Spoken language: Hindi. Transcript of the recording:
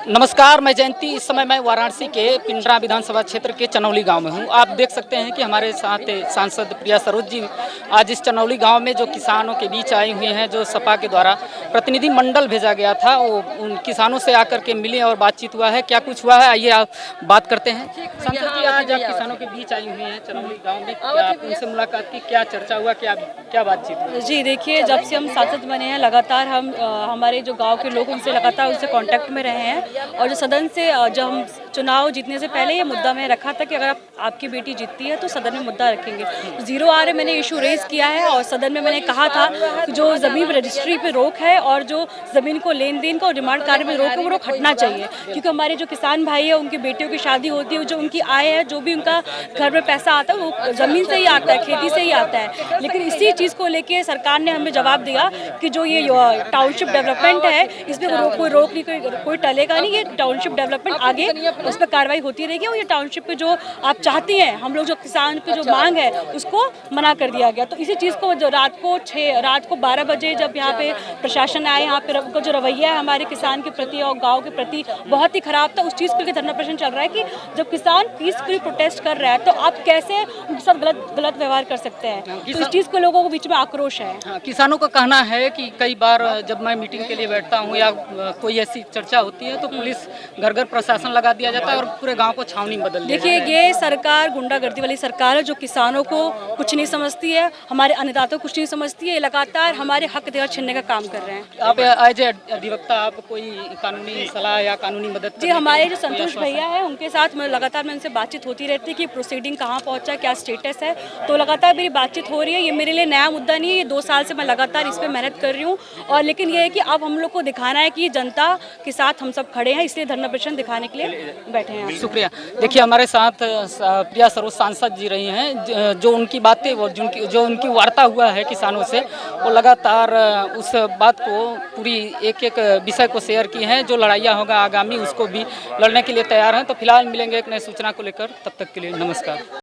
नमस्कार, मैं जयंती। इस समय मैं वाराणसी के पिंडरा विधानसभा क्षेत्र के चनौली गांव में हूं। आप देख सकते हैं कि हमारे साथ सांसद प्रिया सरोज जी आज इस चनौली गांव में जो किसानों के बीच आई हुई हैं, जो सपा के द्वारा प्रतिनिधि मंडल भेजा गया था, वो उन किसानों से आकर के मिले और बातचीत हुआ है। क्या कुछ हुआ है, आइए आप बात करते हैं। सांसद जी, आज आप किसानों के बीच आई हुई हैं चनौली गाँव में, क्या आप उनसे मुलाकात की, क्या चर्चा हुआ, क्या बातचीत हुई? जी देखिए, जब से हम सांसद बने हैं लगातार हम हमारे जो गांव के लोग उनसे लगातार उनसे कांटेक्ट में रहे हैं। और जो सदन से जब हम चुनाव जीतने से पहले ये मुद्दा मैंने रखा था कि अगर आपकी बेटी जीतती है तो सदन में मुद्दा रखेंगे। 0 मैंने इशू रेज किया है और सदन में मैंने कहा था कि जो ज़मीन रजिस्ट्री पे रोक है और जो ज़मीन को लेन देन का और डिमांड कार्य में रोक है, वो रोक हटना चाहिए। क्योंकि हमारे जो किसान भाई है, उनकी बेटियों की शादी होती है, जो उनकी आय है, जो भी उनका घर में पैसा आता है, वो ज़मीन से ही आता है, खेती से ही आता है। लेकिन इसी चीज़ को लेके सरकार ने हमें जवाब दिया कि जो ये टाउनशिप डेवलपमेंट है, इसमें कोई रोक नहीं, कोई टलेगा नहीं। ये टाउनशिप डेवलपमेंट आगे उस पर कार्रवाई होती रहेगी। और ये टाउनशिप पे जो आप चाहती हैं, हम लोग जो किसान की जो मांग है, उसको मना कर दिया गया। तो इसी चीज़ को जो रात को 12 बजे जब यहाँ पे प्रशासन आए, यहाँ पे उनका जो रवैया है हमारे किसान के प्रति और गाँव के प्रति बहुत ही खराब था। उस चीज़ के लिए धरना प्रदर्शन चल रहा है कि जब किसान पीसफुली प्रोटेस्ट कर रहा है तो आप कैसे उनके साथ गलत व्यवहार कर सकते हैं। तो इस चीज़ को लोगों के बीच में आक्रोश है। किसानों का कहना है कि कई बार जब मैं मीटिंग के लिए बैठता हूं या कोई ऐसी चर्चा होती है तो पुलिस घर घर प्रशासन लगा दिया जाता है और पूरे गांव को छावनी में बदल दिया जाता है। देखिए, ये सरकार गुंडागर्दी वाली सरकार है जो किसानों को कुछ नहीं समझती है, हमारे अन्नदाताओं को कुछ नहीं समझती है। लगातार हमारे हक अधिकार छीनने का काम कर रहे हैं। आप एज ए अधिवक्ता, आप कोई कानूनी सलाह या कानूनी मदद? जी, हमारे जो संतोष भैया है उनके साथ लगातार मैं उनसे बातचीत होती रहती है कि प्रोसीडिंग कहाँ पहुँचा है, क्या स्टेटस है। तो लगातार मेरी बातचीत हो रही है। ये मेरे लिए नया मुद्दा नहीं है, ये 2 साल से मैं लगातार इस पर मेहनत कर रही हूँ। और लेकिन ये है कि अब हम लोग को दिखाना है कि जनता के साथ हम सब खड़े हैं, इसलिए धरना प्रदर्शन दिखाने के लिए बैठे हैं। शुक्रिया। देखिए, हमारे साथ प्रिया सरोज सांसद जी रही हैं, जो उनकी बातें, वो जो उनकी वार्ता हुआ है किसानों से, वो लगातार उस बात को पूरी एक विषय को शेयर की हैं। जो लड़ाइयाँ होगा आगामी, उसको भी लड़ने के लिए तैयार हैं। तो फिलहाल मिलेंगे एक नई सूचना को लेकर, तब तक के लिए नमस्कार।